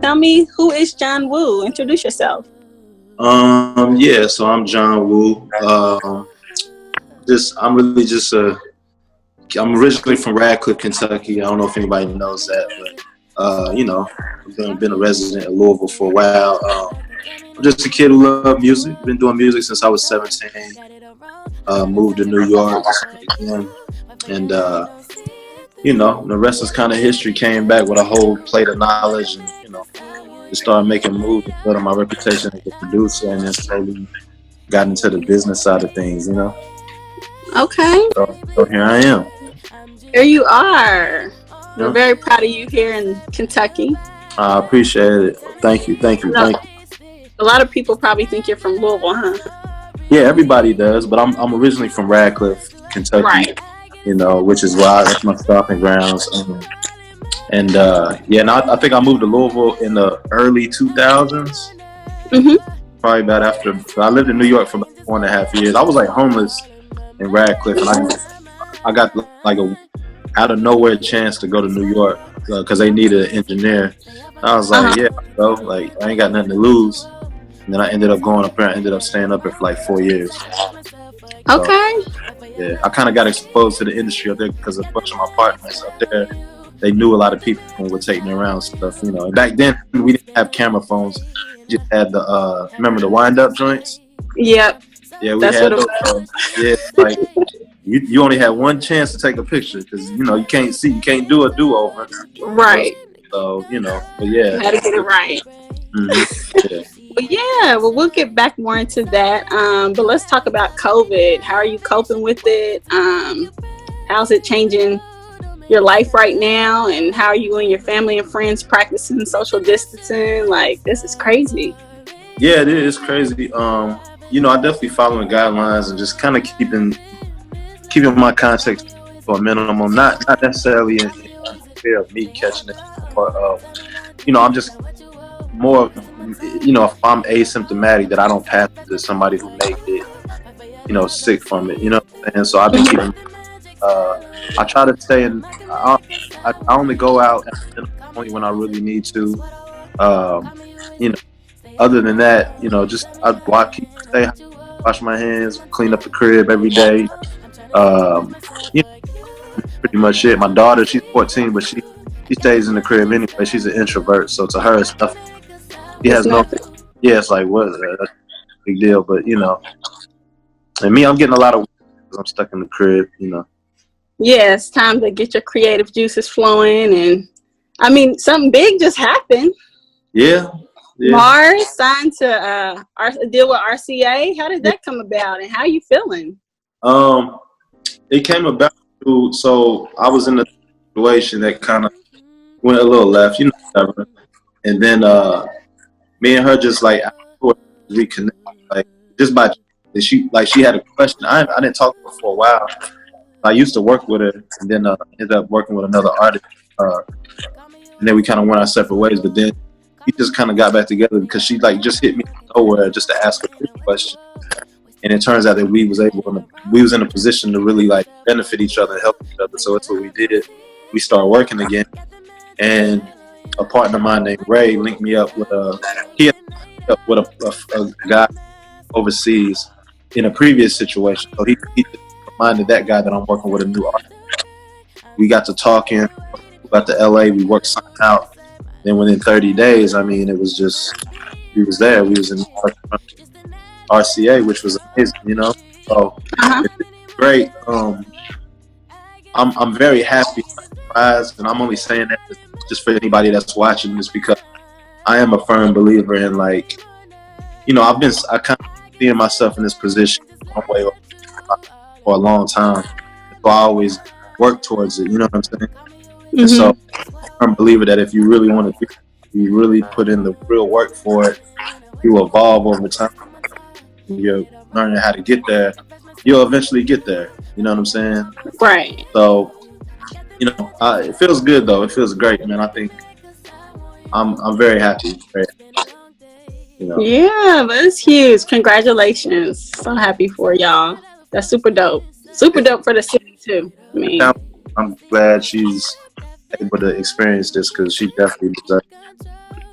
tell me, who is Jon Woo? Introduce yourself. Yeah, so I'm Jon Woo. I'm originally from Radcliffe, Kentucky. I don't know if anybody knows that, but I've been a resident of Louisville for a while. I'm just a kid who loves music. Been doing music since I was 17. Moved to New York, and the rest is kind of history. Came back with a whole plate of knowledge, and just started making moves and building my reputation as a producer, and then slowly got into the business side of things. Okay. So here I am. Here you are. We're very proud of you here in Kentucky. I appreciate it. Thank you. A lot of people probably think you're from Louisville, huh? Yeah, everybody does, but I'm originally from Radcliffe, Kentucky. Right. Which is why that's my stomping grounds. And I think I moved to Louisville in the early 2000s. Mm-hmm. Probably about after I lived in New York for about 4.5 years. I was like homeless in Radcliffe, and I got like a out of nowhere chance to go to New York because they needed an engineer. I was like, yeah, bro, like I ain't got nothing to lose. And then I ended up going up there. I ended up staying up there for like 4 years. Okay. Yeah, I kind of got exposed to the industry up there because a bunch of my partners up there, they knew a lot of people and would take me around and stuff, And back then, we didn't have camera phones. We just had the, remember the wind-up joints? Yep. Yeah, we had those. Yeah, like, you only had one chance to take a picture because, you can't do a do-over. Right. So, but yeah. You had to get it right. Mm-hmm. Yeah. Well, we'll get back more into that. But let's talk about COVID. How are you coping with it? How's it changing your life right now? And how are you and your family and friends practicing social distancing? Like, this is crazy. Yeah, it is crazy. I definitely following guidelines and just kind of keeping my context for a minimum. Not necessarily in fear of me catching it, but I'm just more, if I'm asymptomatic, that I don't pass it to somebody who may get, sick from it, And so I've been keeping, I try to stay in, I only go out only when I really need to, other than that, just wash my hands, clean up the crib every day, pretty much it. My daughter, she's 14, but she stays in the crib anyway. She's an introvert, so to her, it's nothing. He has it's like, what? That's a big deal, but and me, I'm getting a lot of because I'm stuck in the crib, Yeah, it's time to get your creative juices flowing, and I mean, something big just happened. Yeah. Marzz signed to a deal with RCA. How did that come about, and how are you feeling? It came about so I was in a situation that kind of went a little left, and then me and her just like reconnect, like just by she had a question. I didn't talk to her for a while. I used to work with her, and then ended up working with another artist, and then we kind of went our separate ways. But then we just kind of got back together because she like just hit me nowhere just to ask her a question, and it turns out that we was in a position to really like benefit each other and help each other. So that's what we did. We started working again, and a partner of mine named Ray linked me up with a guy overseas in a previous situation. So he reminded that guy that I'm working with a new artist. We got to talking, we got to LA, we worked something out. Then within 30 days, I mean, it was just, we was there. We was in RCA, which was amazing, So it's great. I'm very happy, surprised, and I'm only saying that just for anybody that's watching this because I am a firm believer in like, I kind of seeing myself in this position one way or for a long time. So I always work towards it, you know what I'm saying? Mm-hmm. And so I'm a believer that if you really want to do it, you really put in the real work for it, you evolve over time, you're learning how to get there, you'll eventually get there, you know what I'm saying? Right. So, it feels good though. It feels great, man. I think I'm very happy. Yeah, that's huge. Congratulations. So happy for y'all. That's super dope. Super dope for the city too. I mean, I'm glad she's able to experience this because she definitely deserves it.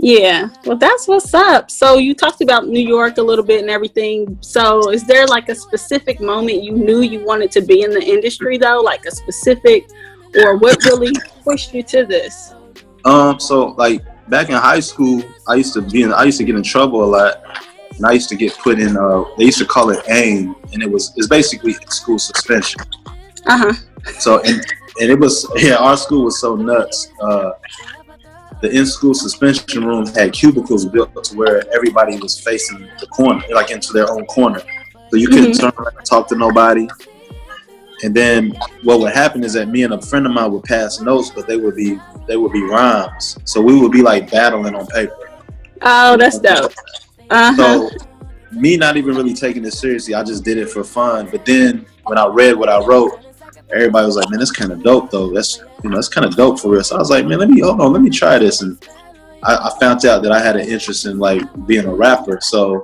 Yeah, well, that's what's up. So you talked about New York a little bit and everything. So is there like a specific moment you knew you wanted to be in the industry though? Like a specific, or what really pushed you to this? So like back in high school, I used to get in trouble a lot, and I used to get put in. They used to call it AIM, and it's basically school suspension. Uh-huh. So and it was yeah, our school was so nuts. The in-school suspension room had cubicles built to where everybody was facing the corner, like into their own corner, so you couldn't Mm-hmm. turn around and talk to nobody. And then what would happen is that me and a friend of mine would pass notes, but they would be rhymes. So we would be like battling on paper. Oh, You that's know? dope. Uh-huh. So me not even really taking it seriously, I just did it for fun. But then when I read what I wrote, everybody was like, "Man, that's kind of dope, though. That's kind of dope for real." So I was like, "Man, let me try this." And I found out that I had an interest in like being a rapper. So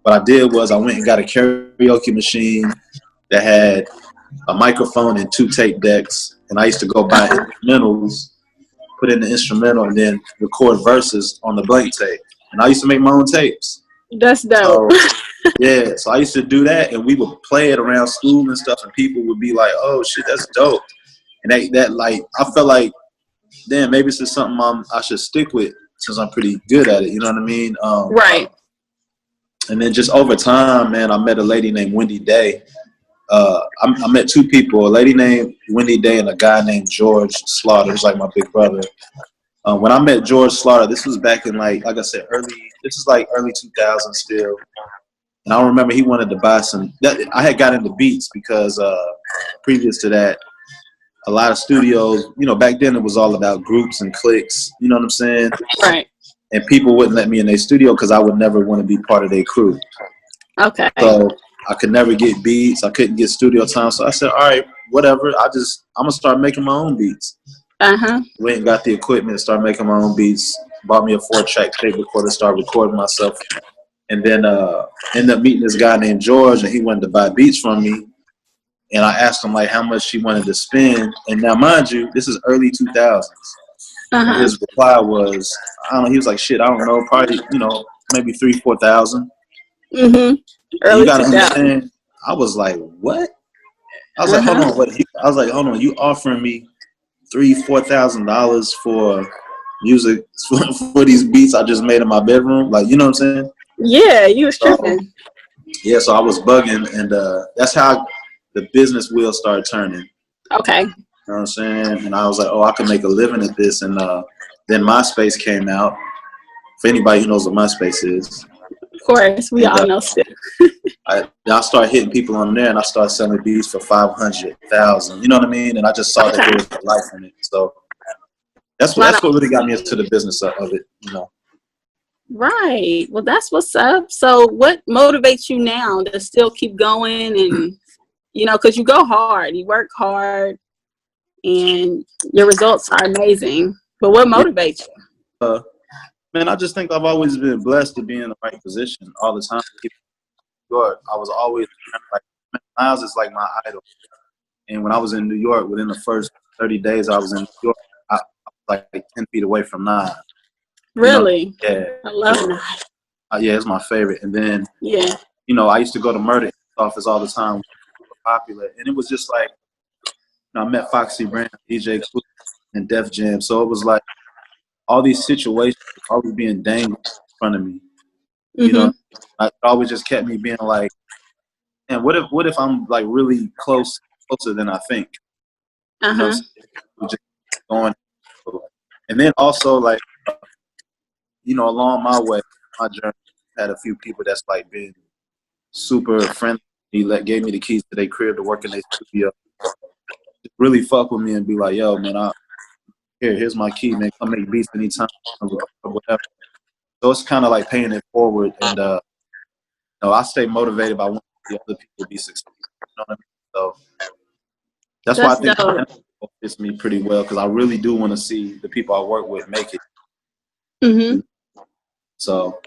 what I did was I went and got a karaoke machine that had a microphone and two tape decks, and I used to go buy Uh-huh. instrumentals, put in the instrumental, and then record verses on the blank tape. And I used to make my own tapes. That's dope. So yeah, so I used to do that, and we would play it around school and stuff, and people would be like, "Oh shit, that's dope." And that like I felt like, damn, maybe this is something I should stick with since I'm pretty good at it. You know what I mean? Right. And then just over time, man, I met a lady named Wendy Day. I met two people, a lady named Wendy Day and a guy named George Slaughter, who's like my big brother. When I met George Slaughter, this was back in like I said, this is like early 2000s still. And I remember he wanted to buy some. I had got into beats because previous to that, a lot of studios, back then it was all about groups and cliques. You know what I'm saying? Right. And people wouldn't let me in their studio because I would never want to be part of their crew. Okay. So I could never get beats. I couldn't get studio time. So I said, all right, whatever. I'm gonna start making my own beats. Uh-huh. Went and got the equipment, started making my own beats. Bought me a 4-track tape recorder, started recording myself, and then ended up meeting this guy named George, and he wanted to buy beats from me. And I asked him like how much he wanted to spend. And now, mind you, this is early 2000s. And Uh-huh. his reply was, I don't know. He was like, shit, I don't know, probably maybe 3,000-4,000. Mm-hmm. And you Early gotta 2000. understand, I was like, what? I was like, hold Uh-huh. on, what? I was like, hold on, you offering me $3,000-4,000 for music for these beats I just made in my bedroom? Like, you know what I'm saying? Yeah, you was So tripping. yeah, so I was bugging, and that's how the business wheel started turning. Okay. You know what I'm saying? And I was like, oh, I can make a living at this. And then MySpace came out. For anybody who knows what MySpace is, Of course, we and all know still. I started hitting people on there, and I started selling beats for 500,000. You know what I mean? And I just saw that Okay. there was a life in it. So that's what Right that's what on. really got me into the business of it. Right. Well, that's what's up. So what motivates you now to still keep going and, because you go hard, you work hard, and your results are amazing. But what Yeah. motivates you? Man, I just think I've always been blessed to be in the right position all the time. I was always like, Miles is like my idol. And when I was in New York, within the first 30 days I was in New York, I was like 10 feet away from Nine. You know, Really? yeah, I love that. yeah, it's my favorite. And then, Yeah. I used to go to Murder office all the time, popular, and it was just like, I met Foxy Brown, DJ Clue, and Def Jam. So it was like all these situations always being dangled in front of me. You know, Mm-hmm. it always just kept me being like, and what if I'm like really closer than I think? You know, Uh-huh. so just going, and then also like, along my way, my journey, had a few people that's like been super friendly. Gave me the keys to their crib to work in their studio. Just really fuck with me and be like, yo, man, here's my key, man. Come make beats anytime, or whatever. So it's kind of like paying it forward, and I stay motivated by wanting to see other people be successful. You know what I mean? So that's why I That's think dope. it fits me pretty well, because I really do want to see the people I work with make it. Mm-hmm. So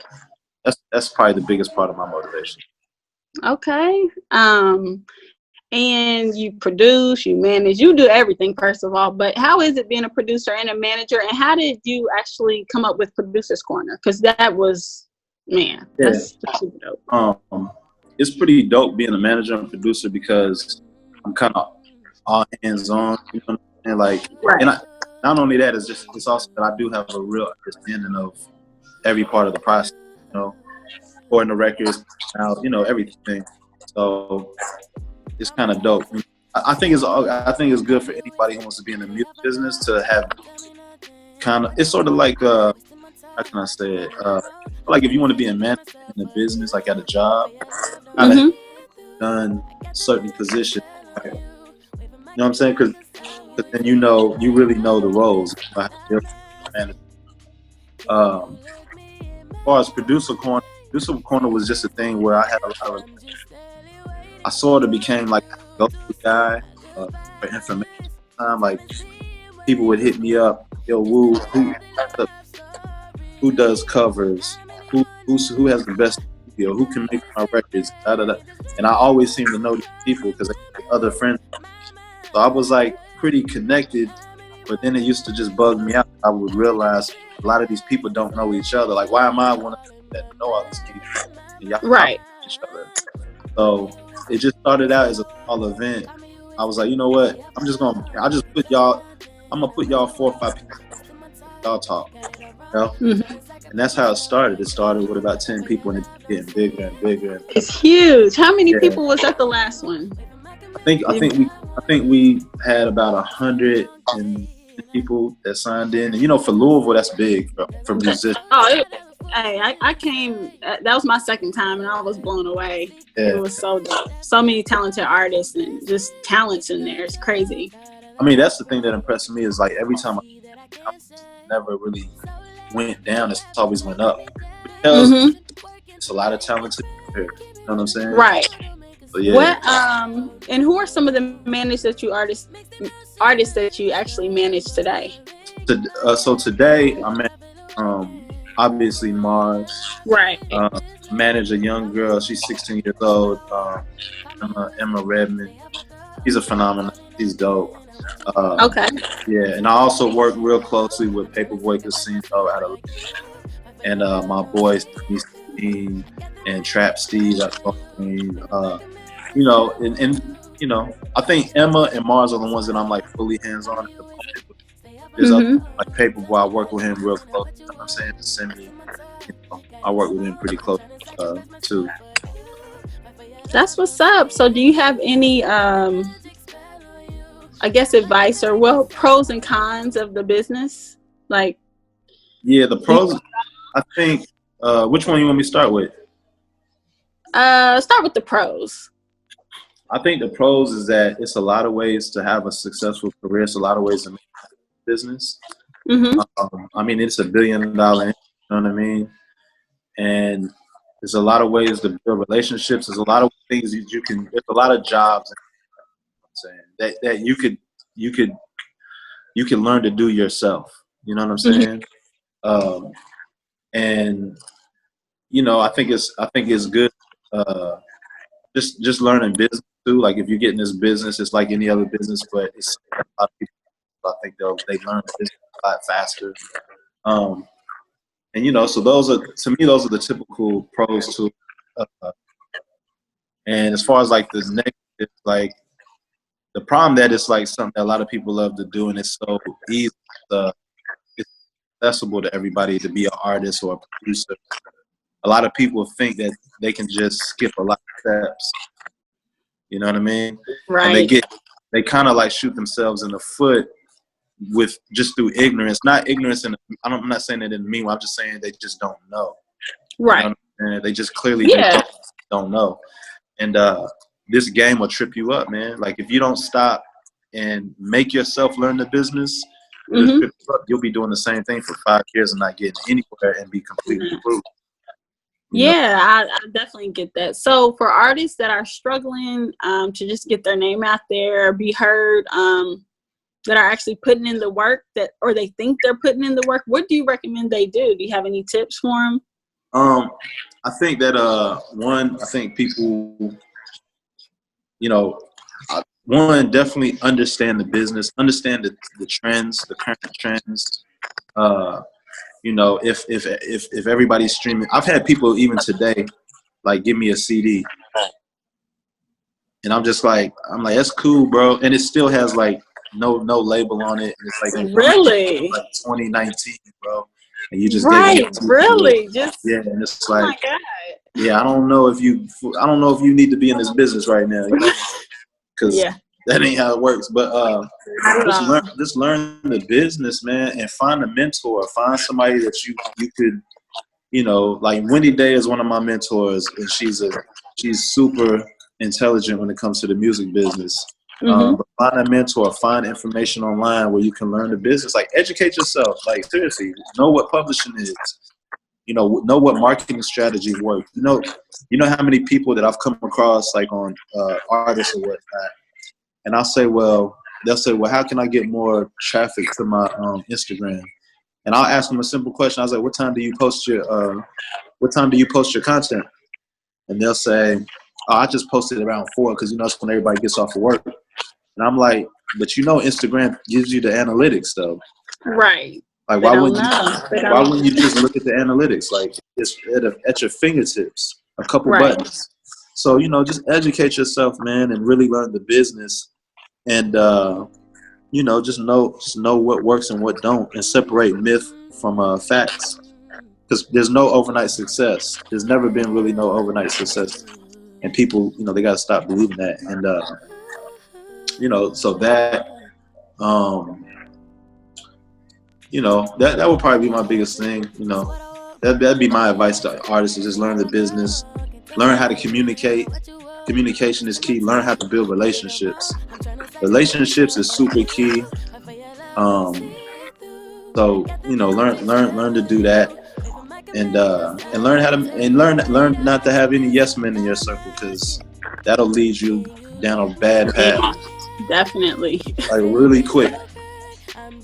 that's probably the biggest part of my motivation. Okay. and you produce, you manage, you do everything, first of all. But how is it being a producer and a manager? And how did you actually come up with Producer's Corner? Because that was, man, that's super dope. It's pretty dope being a manager and producer because I'm kind of all hands on. You know what I'm saying? Like, Right. and not only that, it's also that I do have a real understanding of every part of the process. You know, recording the records, you know, everything. So it's kind of dope. I think it's good for anybody who wants to be in the music business to have kind of. It's sort of like how can I say it? Like if you want to be a manager in the business, like at a job, kind of done certain positions. Right? You know what I'm saying? Because then you really know the roles. As far as Producer Corner was just a thing where I had a lot of. I sort of became like a go-to guy for information. Like people would hit me up, yo, Woo, who does covers? Who has the best studio? Who can make my records? Da, da, da. And I always seem to know these people because they have other friends. So I was like pretty connected, but then it used to just bug me out. I would realize a lot of these people don't know each other. Like, why am I one of them that know all these people? And y'all right. Know each other. So it just started out as a small event. I was like, you know what? I'm gonna put y'all 4 or 5 people. Y'all talk. You know? And that's how it started. It started with about 10 people and it's getting bigger and bigger. It's huge. How many people was at the last one? I think we had about 100 people that signed in. And you know, for Louisville, that's big for musicians. I came. That was my second time, and I was blown away. Yeah. It was so dope. So many talented artists and just talents in there. It's crazy. I mean, that's the thing that impressed me is like every time I never really went down. It's always went up. Because it's a lot of talented here. You know what I'm saying? Right. So, yeah. What and who are some of the artists that you actually manage today? So today I met obviously Marzz. Right. Manage a young girl. She's 16 years old. Emma Redmond. She's a phenomenon. She's dope. Okay. Yeah, and I also work real closely with Paperboy Casino and my boys Steve and Trap Steve. You know, and you know, I think Emma and Marzz are the ones that I'm like fully hands on at the moment. There's like Paperboy, I work with him real close. You know what I'm saying? To send me, I work with him pretty close too. That's what's up. So do you have any I guess advice or pros and cons of the business? Like, yeah, the pros. I think. Which one you want me to start with? Start with the pros. I think the pros is that it's a lot of ways to have a successful career. It's a lot of ways to make business. I mean, it's $1 billion. You know what I mean? And there's a lot of ways to build relationships. There's a lot of things that you can. There's a lot of jobs. That you could learn to do yourself. You know what I'm saying? And you know, I think it's good. Just learning business too. Like if you get in this business, it's like any other business, but it's a lot of people. I think they learn business a lot faster. And you know, so those are the typical pros too. And as far as like the negative, like the problem that it's like something that a lot of people love to do, and it's so easy. It's accessible to everybody to be an artist or a producer. A lot of people think that they can just skip a lot of steps. You know what I mean? Right. And they kind of like shoot themselves in the foot with just through ignorance. Not ignorance, I'm not saying it in a mean way. I'm just saying they just don't know. Right. You know, they just clearly don't know. And this game will trip you up, man. Like if you don't stop and make yourself learn the business, you'll be doing the same thing for 5 years and not getting anywhere and be completely screwed. Yeah, I definitely get that. So for artists that are struggling to just get their name out there, be heard, that are actually putting in the work or they think they're putting in the work, what do you recommend they do? Do you have any tips for them? I think that I think people, you know, one, definitely understand the business, understand the trends, the current trends. You know, if everybody's streaming, I've had people even today like give me a CD, and I'm like, that's cool, bro, and it still has like no label on it. It's like really like 2019, bro, and you just right, gave me really, just yeah, and it's oh like, my God. yeah, I don't know if you need to be in this business right now, you know, because Yeah, that ain't how it works. But not at all. just learn the business, man, and find a mentor. Find somebody that you could, you know, like Wendy Day is one of my mentors, and she's super intelligent when it comes to the music business. But find a mentor, find information online where you can learn the business. Like, educate yourself. Like, seriously, know what publishing is. You know what marketing strategy works. You know how many people that I've come across, like on artists or whatnot, and they'll say, well, how can I get more traffic to my Instagram? And I'll ask them a simple question. I was like, what time do you post your content? And they'll say, oh, I just posted around 4 because you know that's when everybody gets off of work. And I'm like, but Instagram gives you the analytics though. Right. Like, why wouldn't you just look at the analytics? Like, it's at your fingertips, a couple buttons. So, just educate yourself, man, and really learn the business, and just know what works and what don't, and separate myth from facts. Because there's no overnight success. There's never been really no overnight success, and people, they got to stop believing that. And so that. That would probably be my biggest thing. That'd be my advice to artists: is just learn the business, learn how to communicate. Communication is key. Learn how to build relationships. Relationships is super key. So learn to do that, and learn not to have any yes men in your circle, because that'll lead you down a bad path. Definitely. Like, really quick.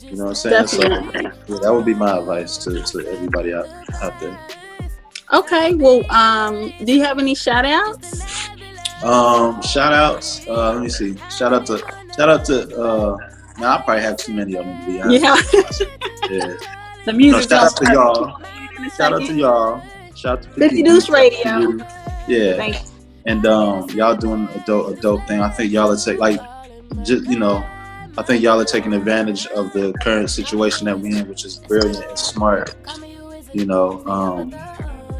You know what I'm saying? Definitely. So, that would be my advice to everybody out there. Okay. Well, do you have any shout outs? Shout outs. Let me see. Shout out to. Now, I probably have too many of them, to be honest. Yeah. The music. Shout out to y'all. Shout out to y'all. Shout out to 50 Deuce Radio. Yeah. Thank you. And y'all doing a dope thing. I think y'all are I think y'all are taking advantage of the current situation that we're in, which is brilliant and smart.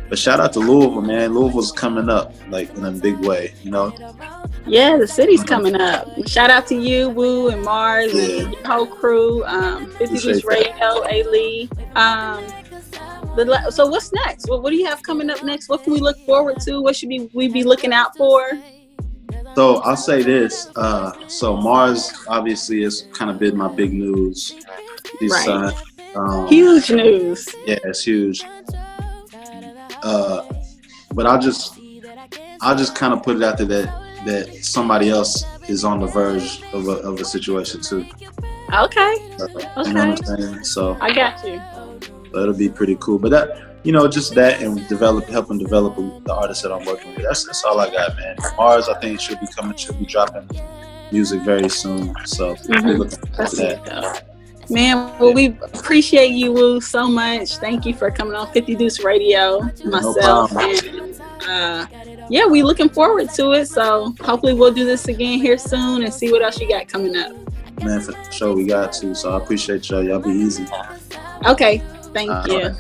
But shout out to Louisville, man. Louisville's coming up like in a big way. Yeah, the city's coming up. Shout out to you, Woo and Marzz and your whole crew. 50 Deuce Radio, A-Lee. So what's next? What do you have coming up next? What can we look forward to? What should we be looking out for? So I'll say this. So Marzz obviously has kind of been my big news this time. Huge news. Yeah, it's huge. But I'll just kind of put it out there that somebody else is on the verge of a situation too. Okay. You know what I'm saying? So I got you. It'll be pretty cool. But that, just that, and helping develop the artists that I'm working with. That's all I got, man. Marzz, I think should be dropping music very soon. So we're looking forward to that. Man, well, we appreciate you, Woo, so much. Thank you for coming on 50 Deuce Radio. Myself, and we looking forward to it. So hopefully we'll do this again here soon and see what else you got coming up. Man, for sure, we got to. So I appreciate y'all. Y'all be easy. Okay, thank you.